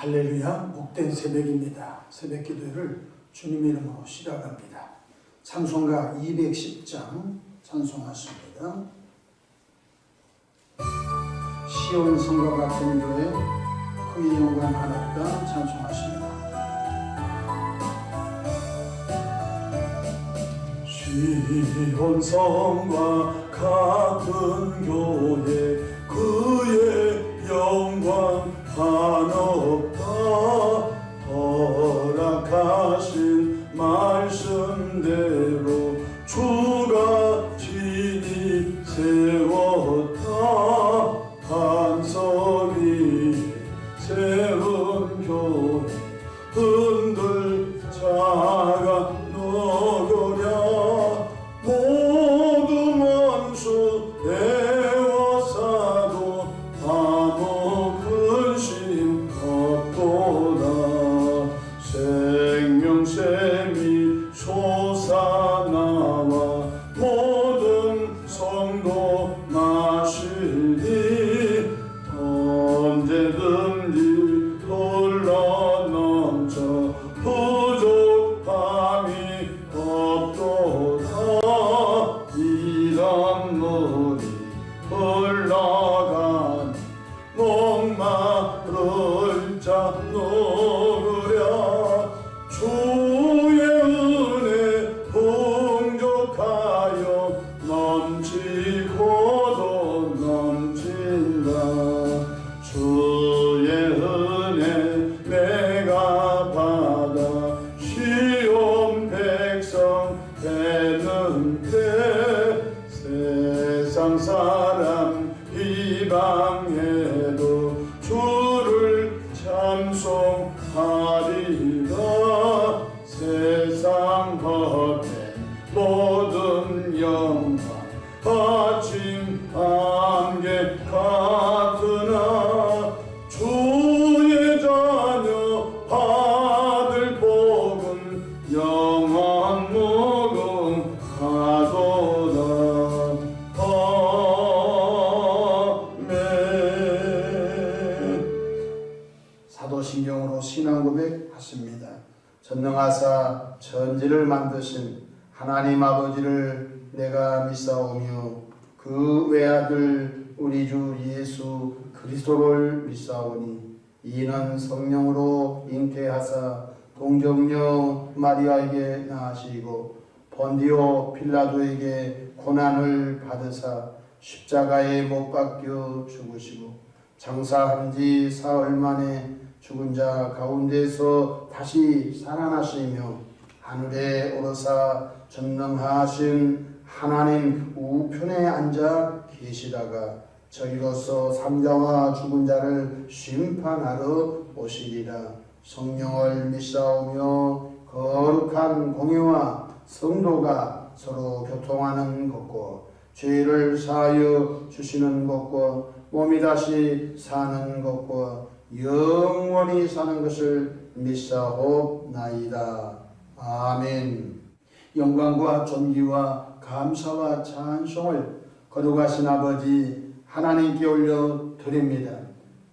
할렐루야, 복된 새벽입니다. 새벽 기도회를 주님의 이름으로 시작합니다. 찬송가 210장 찬송하십니다. 시온 성과 같은 교회 그의 영광 하나다 찬송하십니다. 시온 성과 같은 교회 그의 영광 한없다. 허락하신 말씀대로 주가 진히 세웠다. 반석이 세운 교회 흔들 자가 너구랴. 모두 원수 애워싸도 아무 근심 없도다. 생명샘이 솟아나와 모든 성도 마시니 언제든지 흘러넘쳐 부족함이 없도다. 이런 물이 흘러간 목마를 자 누구랴. 주의 은혜 풍족하여 넘치고도 넘친다. 주의 은혜 내가 받아 시온 백성 되는데 세상 사람 비방해도 주를 찬송하리라. 세상 헛된 모든 영광 아침 안개 같으나 주의 자녀 받을 복은 영원 무궁하도다. 아멘. 사도신경으로 신앙 고백하십니다. 전능하사 천지를 만드신 하나님 아버지를 내가 믿사오며 그 외아들 우리 주 예수 그리스도를 믿사오니 이는 성령으로 잉태하사 동정녀 마리아에게 낳으시고 본디오 빌라도에게 고난을 받으사 십자가에 못 박혀 죽으시고 장사한 지 사흘 만에 죽은 자 가운데서 다시 살아나시며 하늘에 오르사 전능하신 하나님 우편에 앉아 계시다가 저희로서 삼자와 죽은 자를 심판하러 오시리라. 성령을 믿사오며 거룩한 공의와 성도가 서로 교통하는 것과 죄를 사하여 주시는 것과 몸이 다시 사는 것과 영원히 사는 것을 믿사옵나이다. 아멘. 영광과 존귀와 감사와 찬송을 거룩하신 아버지 하나님께 올려 드립니다.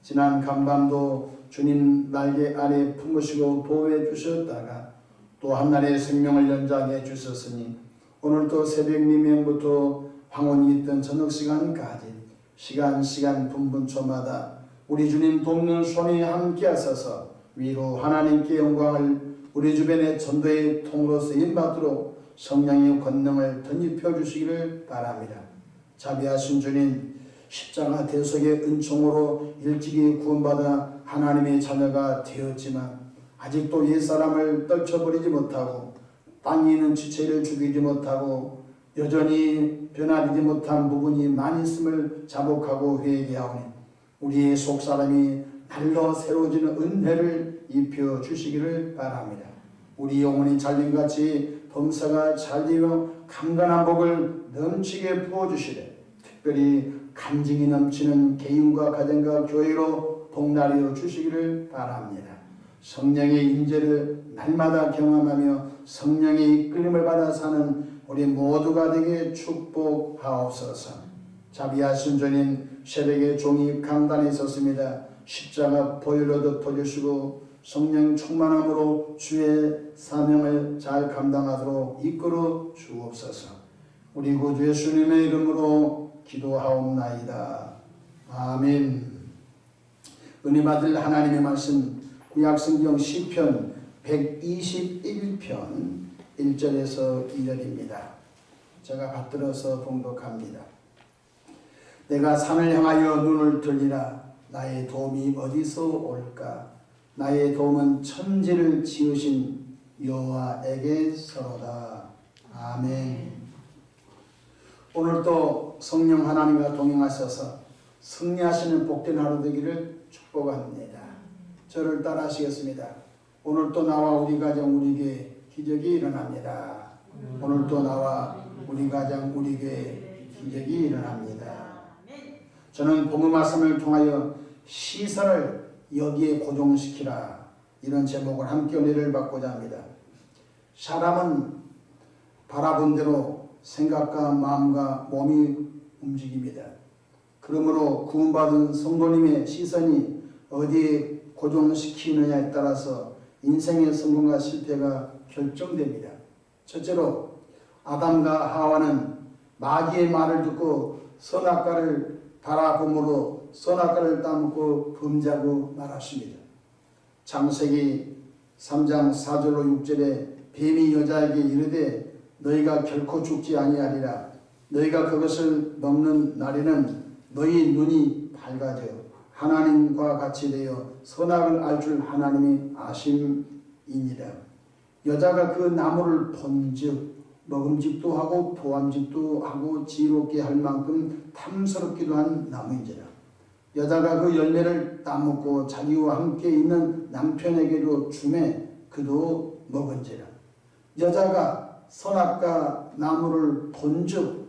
지난 간밤도 주님 날개 아래 품으시고 보호해 주셨다가 또 한날의 생명을 연장해 주셨으니 오늘도 새벽 미명부터 황혼이 있던 저녁 시간까지 시간 분분초마다 우리 주님 돕는 손이 함께 하셔서 위로 하나님께 영광을 우리 주변의 전도의 통로 쓰임받도록 성령의 권능을 덧입혀 주시기를 바랍니다. 자비하신 주님, 십자가 대속의 은총으로 일찍이 구원받아 하나님의 자녀가 되었지만 아직도 옛사람을 떨쳐버리지 못하고 땅에 있는 지체를 죽이지 못하고 여전히 변화되지 못한 부분이 많이 있음을 자복하고 회개하오니 우리의 속사람이 날로 새로워지는 은혜를 입혀 주시기를 바랍니다. 우리 영혼이 잘림같이 범사가 잘되어 강건한 복을 넘치게 부어주시되 특별히 간증이 넘치는 개인과 가정과 교회로 복날이어 주시기를 바랍니다. 성령의 인재를 날마다 경험하며 성령의 이끌림을 받아 사는 우리 모두가 되게 축복하옵소서. 자비하신 주님, 새벽에 종이 강단에 있었습니다. 십자가 보혈로도 돌려주시고 성령 충만함으로 주의 사명을 잘 감당하도록 이끌어 주옵소서. 우리 구주 예수님의 이름으로 기도하옵나이다. 아멘. 은혜 받을 하나님의 말씀 구약성경 시편 121편 1절에서 2절입니다. 제가 받들어서 봉독합니다. 내가 산을 향하여 눈을 들리라. 나의 도움이 어디서 올까? 나의 도움은 천지를 지으신 여호와에게서로다. 아멘. 오늘도 성령 하나님과 동행하셔서 승리하시는 복된 하루 되기를 축복합니다. 저를 따라하시겠습니다. 오늘도 나와 우리 가정 우리 교회 기적이 일어납니다. 오늘도 나와 우리 가정 우리 교회 기적이 일어납니다. 저는 본문 말씀을 통하여 시선을 여기에 고정시키라, 이런 제목을 함께 은혜를 받고자 합니다. 사람은 바라본 대로 생각과 마음과 몸이 움직입니다. 그러므로 구원받은 성도님의 시선이 어디에 고정시키느냐에 따라서 인생의 성공과 실패가 결정됩니다. 첫째로 아담과 하와는 마귀의 말을 듣고 선악과를 바라봄으로 선악과를 따먹고 범죄하고 말았습니다. 창세기 3장 4절로 6절에 뱀이 여자에게 이르되 너희가 결코 죽지 아니하리라. 너희가 그것을 먹는 날에는 너희 눈이 밝아져 하나님과 같이 되어 선악을 알 줄 하나님이 아심이니라. 여자가 그 나무를 본즉 먹음직도 하고 보암직도 하고 지혜롭게 할 만큼 탐스럽기도 한 나무인지라. 여자가 그 열매를 따먹고 자기와 함께 있는 남편에게로 주매 그도 먹은지라. 여자가 선악과 나무를 본즉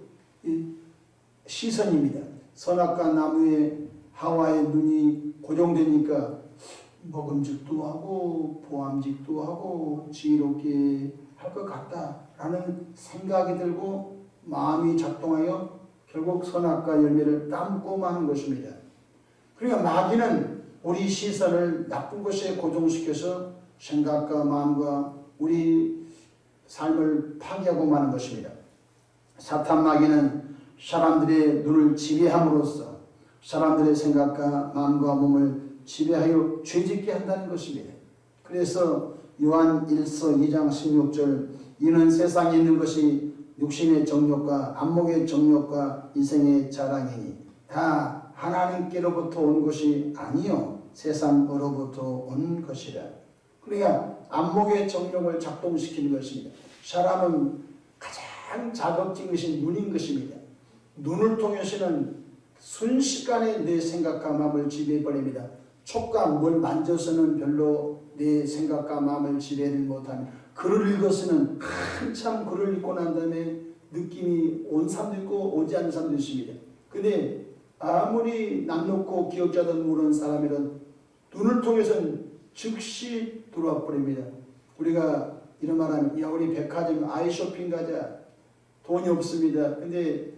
시선입니다. 선악과 나무에 하와의 눈이 고정되니까 먹음직도 하고 보암직도 하고 지혜롭게 할 것 같다라는 생각이 들고 마음이 작동하여 결국 선악과 열매를 따먹고 마는 것입니다. 그러니까 마귀는 우리 시선을 나쁜 것에 고정시켜서 생각과 마음과 우리 삶을 파괴하고 마는 것입니다. 사탄 마귀는 사람들의 눈을 지배함으로써 사람들의 생각과 마음과 몸을 지배하여 죄짓게 한다는 것입니다. 그래서 요한 1서 2장 16절 이는 세상에 있는 것이 육신의 정욕과 안목의 정욕과 이생의 자랑이니 다 하나님께로부터 온 것이 아니요 세상으로부터 온 것이라. 그러니까 안목의 정욕을 작동시키는 것입니다. 사람은 가장 자극적인 것이 눈인 것입니다. 눈을 통해서는 순식간에 내 생각과 마음을 지배해버립니다. 촉감, 뭘 만져서는 별로 내 생각과 마음을 지배를 못하며 글을 읽어서는 한참 글을 읽고 난 다음에 느낌이 온 사람도 있고 오지 않는 사람도 있습니다. 근데 아무리 남놓고 기억자든 모르는 사람이든 눈을 통해서는 즉시 들어와 버립니다. 우리가 이런 말하면 야 우리 백화점 아이쇼핑 가자. 돈이 없습니다. 근데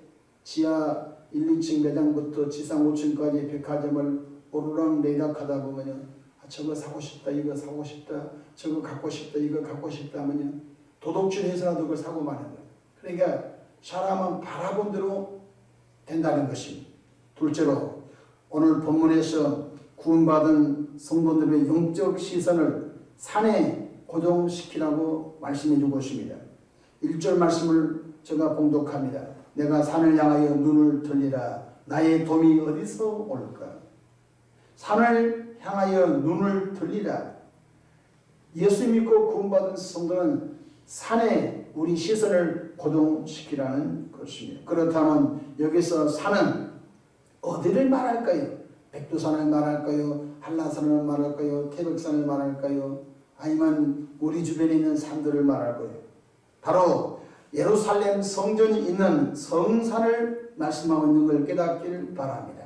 지하 1, 2층 매장부터 지상 5층까지 백화점을 오르락 내리락 하다 보면 저거 사고 싶다 이거 사고 싶다 저거 갖고 싶다 이거 갖고 싶다 하면 도둑질해서라도 그걸 사고 마는 거예요. 그러니까 사람은 바라본 대로 된다는 것입니다. 둘째로 오늘 본문에서 구원받은 성도들의 영적 시선을 산에 고정시키라고 말씀해 주고 있습니다. 1절 말씀을 제가 봉독합니다. 내가 산을 향하여 눈을 들리라. 나의 도움이 어디서 올까? 산을 향하여 눈을 들리라. 예수 믿고 구원받은 성도는 산에 우리 시선을 고정시키라는 것입니다. 그렇다면 여기서 산은 어디를 말할까요? 백두산을 말할까요? 한라산을 말할까요? 태백산을 말할까요? 아니면 우리 주변에 있는 산들을 말할까요? 바로 예루살렘 성전이 있는 성산을 말씀하고 있는 걸 깨닫기를 바랍니다.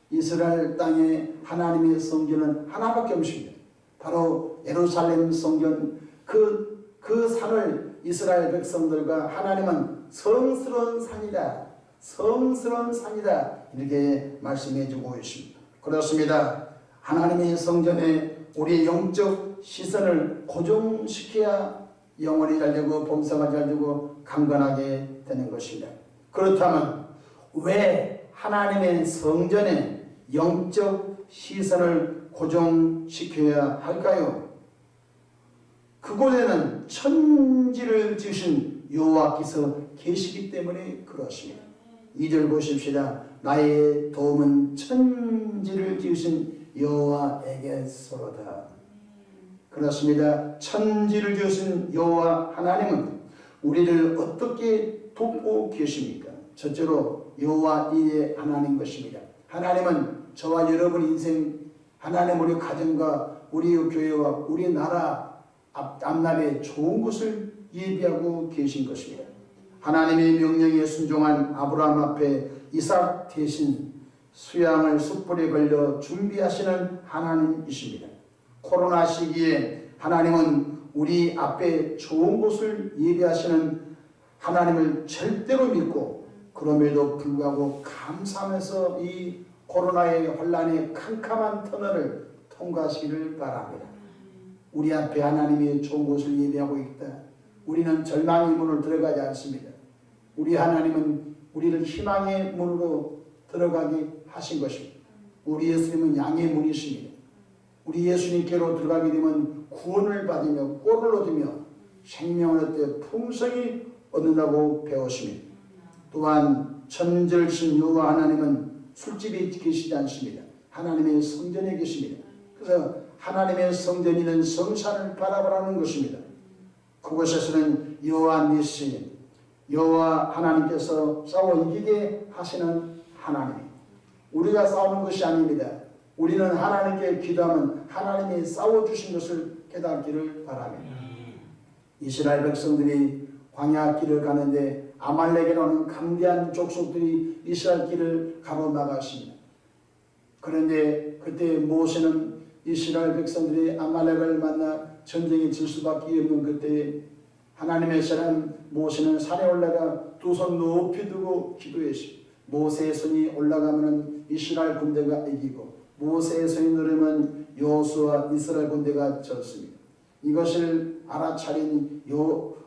이스라엘 땅에 하나님의 성전은 하나밖에 없습니다. 바로 예루살렘 성전 그 산을 이스라엘 백성들과 하나님은 성스러운 산이다. 성스러운 산이다. 이렇게 말씀해 주고 있습니다. 그렇습니다. 하나님의 성전에 우리의 영적 시선을 고정시켜야 영혼이 잘되고 범사가 잘되고 강건하게 되는 것입니다. 그렇다면 왜 하나님의 성전에 영적 시선을 고정시켜야 할까요? 그곳에는 천지를 지으신 여호와께서 계시기 때문에 그렇습니다. 2절 보십시다. 나의 도움은 천지를 지으신 여호와에게서로다. 그렇습니다. 천지를 지으신 여호와 하나님은 우리를 어떻게 돕고 계십니까? 첫째로 여호와 이의 하나님 것입니다. 하나님은 저와 여러분 인생, 하나님 우리 가정과 우리 교회와 우리 나라 앞날에 좋은 것을 예비하고 계신 것입니다. 하나님의 명령에 순종한 아브라함 앞에 이삭 대신 수양을 숯불에 걸려 준비하시는 하나님이십니다. 코로나 시기에 하나님은 우리 앞에 좋은 것을 예비하시는 하나님을 절대로 믿고 그럼에도 불구하고 감사하면서 이 코로나의 환란의 캄캄한 터널을 통과하시기를 바랍니다. 우리 앞에 하나님이 좋은 것을 예비하고 있다. 우리는 절망의 문을 들어가지 않습니다. 우리 하나님은 우리를 희망의 문으로 들어가게 하신 것입니다. 우리 예수님은 양의 문이십니다. 우리 예수님께로 들어가게 되면 구원을 받으며 꼴을 얻으며 생명을 얻되 풍성히 얻는다고 배웠습니다. 또한 천절신 여호와 하나님은 술집에 계시지 않습니다. 하나님의 성전에 계십니다. 그래서 하나님의 성전이는 성산을 바라보라는 것입니다. 그곳에서는 여호와 니시, 여호와 하나님께서 싸워 이기게 하시는 하나님. 우리가 싸우는 것이 아닙니다. 우리는 하나님께 기도하면 하나님이 싸워주신 것을 깨닫기를 바랍니다. 이스라엘 백성들이 광야 길을 가는데 아말렉이라는 강대한 족속들이 이스라엘 길을 가로막았습니다. 그런데 그때 모세는 이스라엘 백성들이 아말렉을 만나 전쟁에 질 수밖에 없는 그때 하나님의 사람 모세는 산에 올라가 두 손 높이 두고 기도했습니다. 모세의 손이 올라가면 이스라엘 군대가 이기고 모세의 손이 누르면 여호수아 이스라엘 군대가 졌습니다. 이것을 알아차린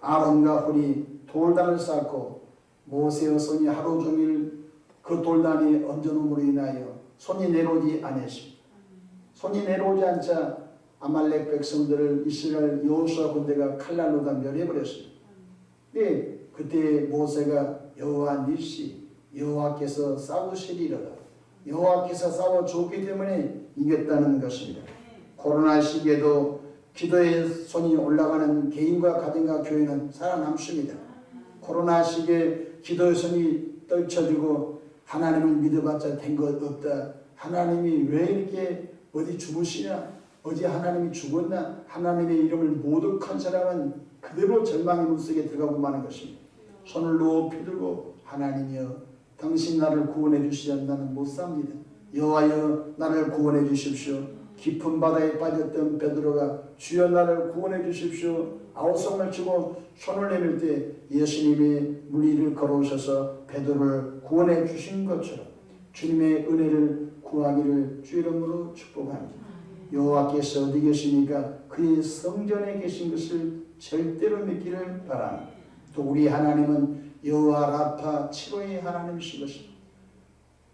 아론과 홀이 돌단을 쌓고 모세의 손이 하루 종일 그 돌단에 얹어놓음으로 인하여 손이 내려오지 않았습니다. 손이 내려오지 않자 아말렉 백성들을 이스라엘 여호수아 군대가 칼날로 다 멸해버렸습니다. 네, 그때 모세가 여호와 니시, 여호와께서 싸우시리로다. 여호와께서 싸워줬기 때문에 이겼다는 것입니다. 코로나 시기에도 기도의 손이 올라가는 개인과 가정과 교회는 살아남습니다. 코로나 시기에 기도의 손이 떨쳐지고 하나님을 믿어봤자 된 것 없다. 하나님이 왜 이렇게 어디 죽으시냐? 어디 하나님이 죽었나? 하나님의 이름을 모독한 사람은 그대로 절망의 물속에 들어가고 마는 것입니다. 손을 높이 들고 하나님이여 당신 나를 구원해 주시지 않는 못 삽니다. 여호와여 나를 구원해 주십시오. 깊은 바다에 빠졌던 베드로가 주여 나를 구원해 주십시오. 아우성을 치고 손을 내밀 때 예수님이 물 위를 걸어오셔서 베드로를 구원해 주신 것처럼 주님의 은혜를 구하기를 주 이름으로 축복합니다. 여호와께서 어디 계십니까? 그의 성전에 계신 것을 절대로 믿기를 바랍니다. 또 우리 하나님은 여호와 라파 치료의 하나님이신 것입니다.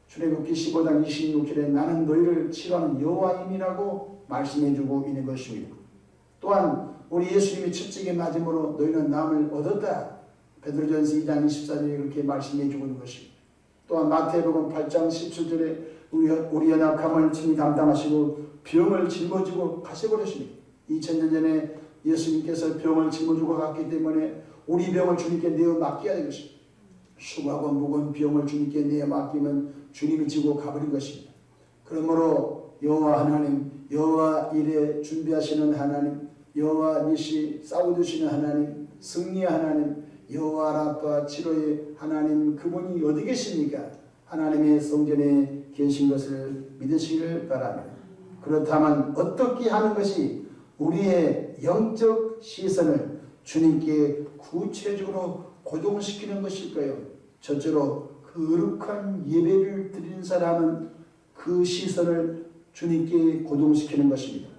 출애굽기 15장 26절에 나는 너희를 치료하는 여호와임이라고 말씀해주고 있는 것입니다. 또한 우리 예수님이 첫째에 맞음으로 너희는 남을 얻었다. 베드로전서 2장 24절에 그렇게 말씀해주고 있는 것입니다. 또한 마태복음 8장 17절에 우리 연약함을 친히 담당하시고 병을 짊어지고 가셔버렸습니다. 2000년 전에 예수님께서 병을 짊어지고 갔기 때문에 우리 병을 주님께 내어 맡겨야 되는 것입니다. 수고하고 무거운 병을 주님께 내어 맡기면 주님이 지고 가버린 것입니다. 그러므로 여호와 하나님, 여호와 일에 준비하시는 하나님, 여호와 니시 싸워주시는 하나님, 승리의 하나님, 여호와 라파 치료의 하나님, 그분이 어디 계십니까? 하나님의 성전에 계신 것을 믿으시기를 바랍니다. 그렇다면 어떻게 하는 것이 우리의 영적 시선을 주님께 구체적으로 고정시키는 것일까요? 첫째로 거룩한 예배를 드리는 사람은 그 시선을 주님께 고동시키는 것입니다.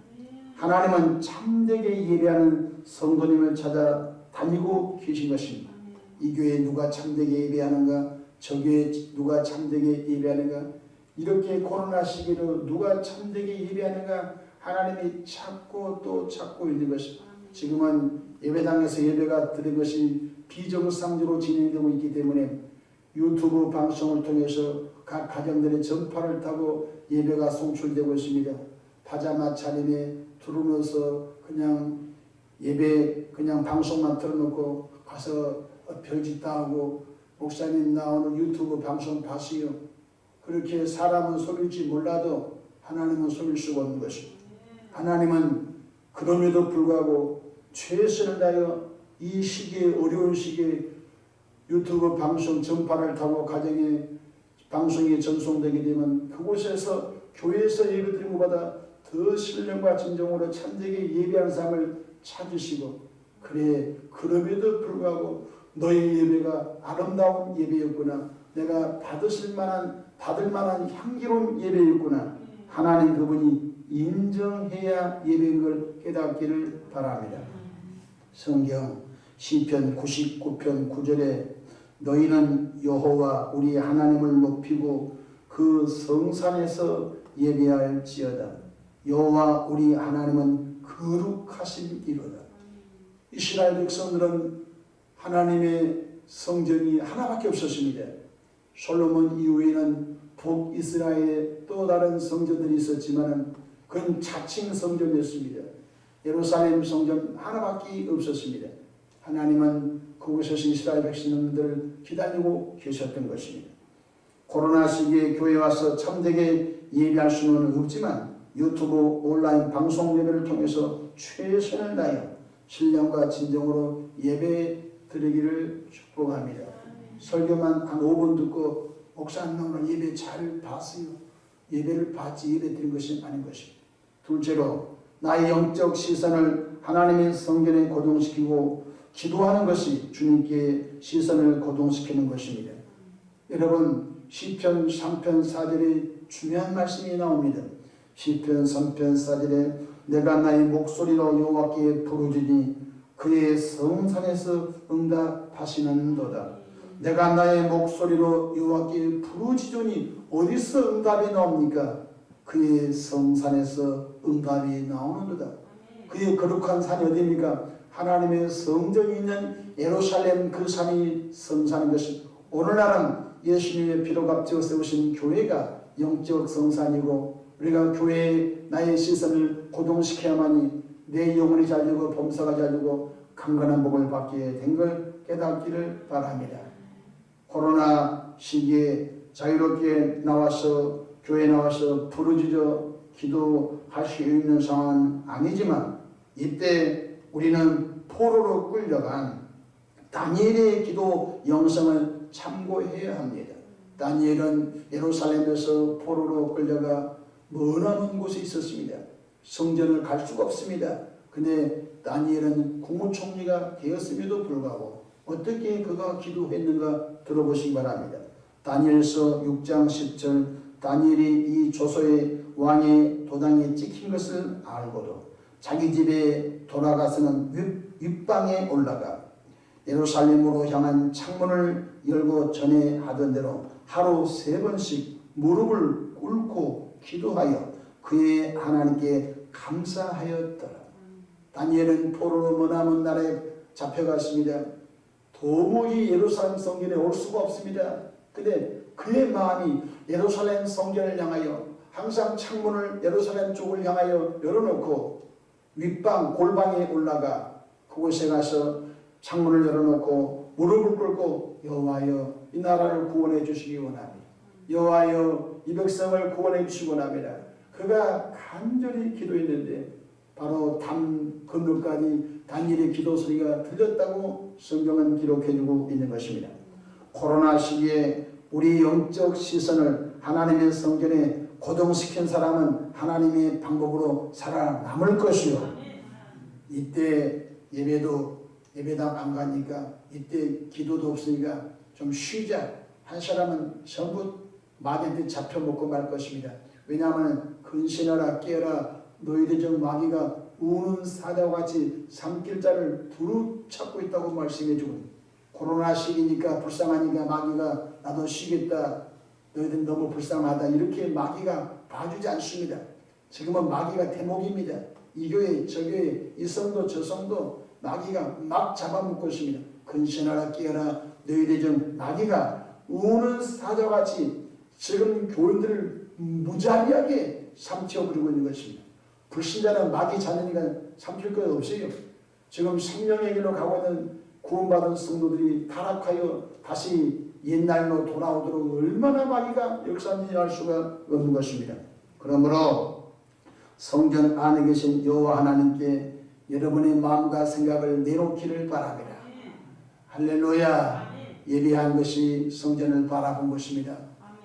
하나님은 참되게 예배하는 성도님을 찾아 다니고 계신 것입니다. 이 교회에 누가 참되게 예배하는가, 저 교회에 누가 참되게 예배하는가, 이렇게 코로나 시기로 누가 참되게 예배하는가 하나님이 찾고 또 찾고 있는 것입니다. 지금은 예배당에서 예배가 드린 것이 비정상적으로 진행되고 있기 때문에 유튜브 방송을 통해서 각 가정들의 전파를 타고 예배가 송출되고 있습니다. 파자마 차림에 들어놓아서 그냥 예배 그냥 방송만 틀어놓고 가서 별짓 다 하고 목사님 나 오늘 유튜브 방송 봤어요. 그렇게 사람은 속일지 몰라도 하나님은 속일 수가 없는 것입니다. 하나님은 그럼에도 불구하고 최선을 다하여 이 시기에 어려운 시기에 유튜브 방송 전파를 타고 가정에 방송이 전송되게 되면 그곳에서 교회에서 예배드린 것보다 더 신령과 진정으로 참되게 예배하는 삶을 찾으시고 그래 그럼에도 불구하고 너의 예배가 아름다운 예배였구나 내가 받을 만한 향기로운 예배였구나 하나님 그분이 인정해야 예배인 걸 깨닫기를 바랍니다. 성경 시편 99편 9절에 너희는 여호와 우리 하나님을 높이고 그 성산에서 예배할지어다. 여호와 우리 하나님은 거룩하심이로다. 이스라엘 백성들은 하나님의 성전이 하나밖에 없었습니다. 솔로몬 이후에는 북이스라엘에 또 다른 성전들이 있었지만 그건 자칭 성전이었습니다. 예루살렘 성전 하나밖에 없었습니다. 하나님은 그곳에서 이스라엘 백성들을 기다리고 계셨던 것입니다. 코로나 시기에 교회에 와서 참되게 예배할 수는 없지만 유튜브 온라인 방송 예배를 통해서 최선을 다하여 신령과 진정으로 예배 드리기를 축복합니다. 설교만 한 5분 듣고 목사님 오늘 예배 잘 봤어요. 예배를 받지 예배 드린 것이 아닌 것입니다. 둘째로 나의 영적 시선을 하나님의 성전에 고정시키고 기도하는 것이 주님께 시선을 고정시키는 것입니다. 여러분 시편 3편 4절에 중요한 말씀이 나옵니다. 시편 3편 4절에 내가 나의 목소리로 여호와께 부르짖으니 그의 성산에서 응답하시는도다. 내가 나의 목소리로 여호와께 부르짖으니 어디서 응답이 나옵니까? 그의 성산에서 응답이 나오는도다. 그의 거룩한 산이 어디입니까? 하나님의 성전이 있는 예루살렘 그 산이 성산인 것입니다. 오늘날은 예수님의 피로 값지어 세우신 교회가 영적 성산이고 우리가 교회에 나의 시선을 고동시켜야만이 내 영혼이 잘되고 범사가 잘되고 강건한 복을 받게 된 걸 깨닫기를 바랍니다. 코로나 시기에 자유롭게 나와서 교회에 나와서 부르짖어 기도할 수 있는 상황은 아니지만 이때 우리는 포로로 끌려간 다니엘의 기도 영성을 참고해야 합니다. 다니엘은 예루살렘에서 포로로 끌려가 머나먼 곳에 있었습니다. 성전을 갈 수가 없습니다. 근데 다니엘은 국무총리가 되었음에도 불구하고 어떻게 그가 기도했는가 들어보시기 바랍니다. 다니엘서 6장 10절 다니엘이 이 조소의 왕의 도당에 찍힌 것을 알고도 자기 집에 돌아가서는 윗방에 올라가 예루살렘으로 향한 창문을 열고 전에 하던 대로 하루 3번씩 무릎을 꿇고 기도하여 그의 하나님께 감사하였더라. 다니엘은 포로로 머나먼 나라에 잡혀갔습니다. 도무지 예루살렘 성전에 올 수가 없습니다. 근데 그의 마음이 예루살렘 성전을 향하여 항상 창문을 예루살렘 쪽을 향하여 열어놓고 윗방 골방에 올라가 그곳에 가서 창문을 열어놓고 무릎을 꿇고 여호와여 이 나라를 구원해 주시기 원합니다. 여호와여 이 백성을 구원해 주시기 원합니다. 그가 간절히 기도했는데 바로 담 건너까지 다니엘의 기도 소리가 들렸다고 성경은 기록해주고 있는 것입니다. 코로나 시기에 우리 영적 시선을 하나님의 성전에 고정시킨 사람은 하나님의 방법으로 살아남을 것이요. 이때 예배당 안 가니까 이때 기도도 없으니까 좀 쉬자 한 사람은 전부 맞은 듯 잡혀먹고 말 것입니다. 왜냐하면 근신하라 깨어라 너희들 중 마귀가 우는 사자와 같이 삼킬자를 두루 찾고 있다고 말씀해 주고, 코로나 시기니까 불쌍하니까 마귀가 나도 쉬겠다, 너희들 너무 불쌍하다, 이렇게 마귀가 봐주지 않습니다. 지금은 마귀가 대목입니다. 이 교회 저 교회 이 성도 저 성도 마귀가 막 잡아먹고 있습니다. 근신하라 깨어라 너희들 중 마귀가 우는 사자같이 지금 교인들을 무자비하게 삼켜버리고 있는 것입니다. 불신자는 마귀 잡으니까 삼킬 것 없어요. 지금 생명의 길로 가고 있는 구원받은 성도들이 타락하여 다시 옛날로 돌아오도록 얼마나 마귀가 역사하는지 알 수가 없는 것입니다. 그러므로 성전 안에 계신 여호와 하나님께 여러분의 마음과 생각을 내놓기를 바랍니다. 할렐루야. 예배한 것이 성전을 바라본 것입니다.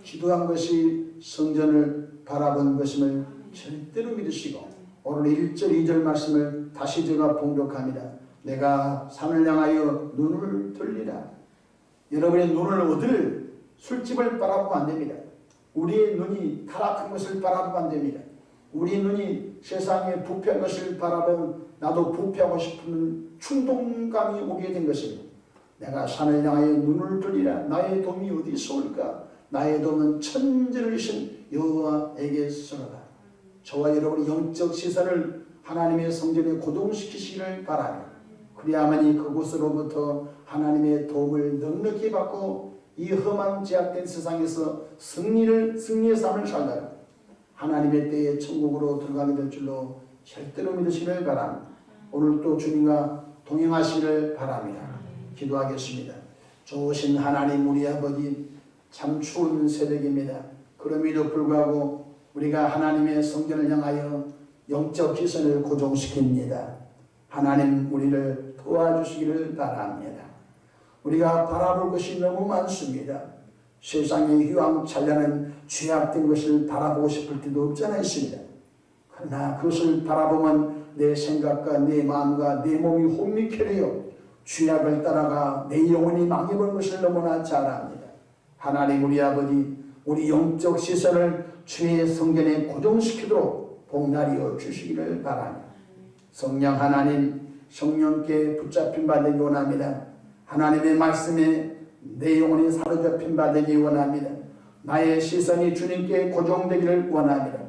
기도한 것이 성전을 바라본 것임을 절대로 믿으시고, 오늘 1절 2절 말씀을 다시 제가 봉독합니다. 내가 산을 향하여 눈을 돌리라. 여러분의 눈을 어디를, 술집을 바라보면 안 됩니다. 우리의 눈이 타락한 것을 바라보면 안 됩니다. 우리 눈이 세상의 부패한 것을 바라보면 나도 부패하고 싶은 충동감이 오게 된 것입니다. 내가 산을 향하여 눈을 돌리라. 나의 도움이 어디서 올까? 나의 도움은 천지를 이신 여호와에게서로다. 저와 여러분의 영적 시선을 하나님의 성전에 고정시키시기를 바라며, 그리야만이 그곳으로부터 하나님의 도움을 넉넉히 받고 이 험한 제약된 세상에서 승리의 삶을 살다가 하나님의 때에 천국으로 들어가게 될 줄로 절대로 믿으시기를 바랍니다. 오늘 또 주님과 동행하시기를 바랍니다. 기도하겠습니다. 좋으신 하나님 우리 아버지, 참 추운 새벽입니다. 그럼에도 불구하고 우리가 하나님의 성전을 향하여 영적 기선을 고정시킵니다. 하나님 우리를 도와주시기를 바랍니다. 우리가 바라볼 것이 너무 많습니다. 세상의 휘황찬란한 죄악된 것을 바라보고 싶을 때도 없지 않아 있습니다. 그러나 그것을 바라보면 내 생각과 내 마음과 내 몸이 혼미케려요. 죄악을 따라가 내 영혼이 망해버린 것을 너무나 잘 압니다. 하나님 우리 아버지, 우리 영적 시선을 주의 성전에 고정시키도록 복날이어 주시기를 바랍니다. 성령 하나님, 성령께 붙잡힌 바 되기 원합니다. 하나님의 말씀에 내 영혼이 사로잡힌 바 되기 원합니다. 나의 시선이 주님께 고정되기를 원합니다.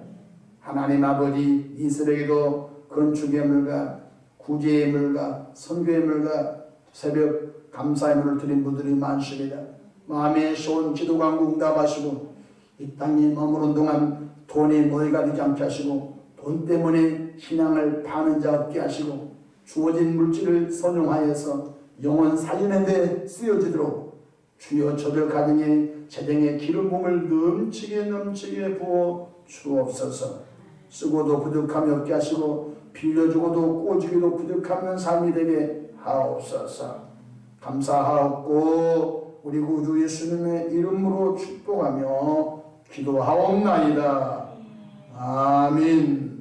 하나님 아버지, 이 새벽에도 건축의 물과 구제의 물과 선교의 물과 새벽 감사의 물을 드린 분들이 많습니다. 마음에 소원 기도가 응답하시고 이 땅에 머무는 동안 돈에 노예가 되지 않게 하시고 돈 때문에 신앙을 파는 자 없게 하시고 주어진 물질을 선용하여서 영혼 살리는 데 쓰여지도록 주여 저들 가정에 재정의 기름 부음을 넘치게 부어 주옵소서. 쓰고도 부족함이 없게 하시고 빌려주고도 꼬주기도 부족함은 삶이 되게 하옵소서. 감사하옵고 우리 구주 예수님의 이름으로 축복하며 기도하옵나이다. 아멘.